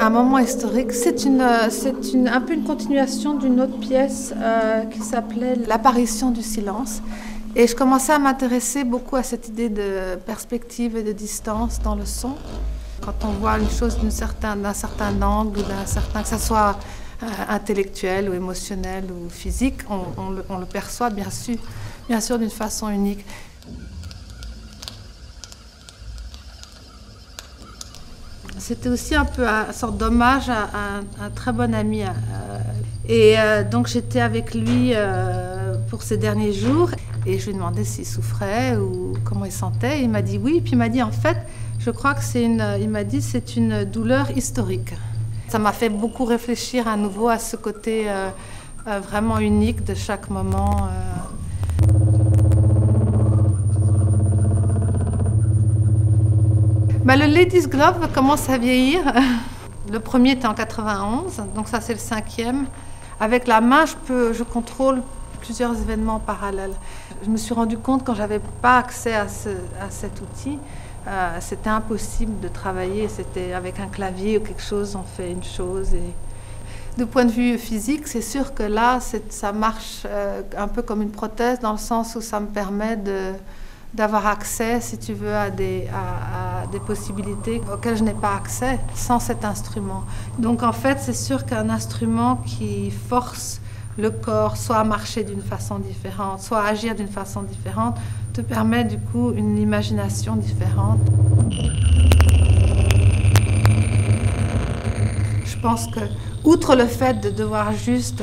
un moment historique. C'est un peu une continuation d'une autre pièce qui s'appelait L'apparition du silence. Et je commençais à m'intéresser beaucoup à cette idée de perspective et de distance dans le son. Quand on voit une chose d'un certain angle, que ce soit intellectuel ou émotionnel ou physique, on le perçoit bien sûr d'une façon unique. C'était aussi un peu une sorte d'hommage à un très bon ami. Donc j'étais avec lui pour ces derniers jours et je lui ai demandé s'il souffrait ou comment il sentait. Il m'a dit oui, puis il m'a dit en fait, je crois que c'est une douleur historique. Ça m'a fait beaucoup réfléchir à nouveau à ce côté vraiment unique de chaque moment. Le Ladies Glove commence à vieillir. Le premier était en 91, donc ça c'est le 5e. Avec la main, je contrôle plusieurs événements parallèles. Je me suis rendu compte quand j'avais pas accès à cet outil, c'était impossible de travailler. C'était avec un clavier ou quelque chose, on fait une chose. Et du point de vue physique, c'est sûr que là, ça marche un peu comme une prothèse dans le sens où ça me permet d'avoir accès, si tu veux, à des possibilités auxquelles je n'ai pas accès sans cet instrument. Donc en fait, c'est sûr qu'un instrument qui force le corps soit à marcher d'une façon différente, soit à agir d'une façon différente, te permet du coup une imagination différente. Je pense que, outre le fait de devoir juste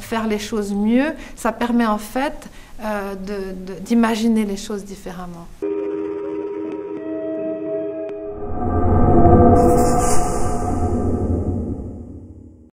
faire les choses mieux, ça permet en fait d'imaginer les choses différemment.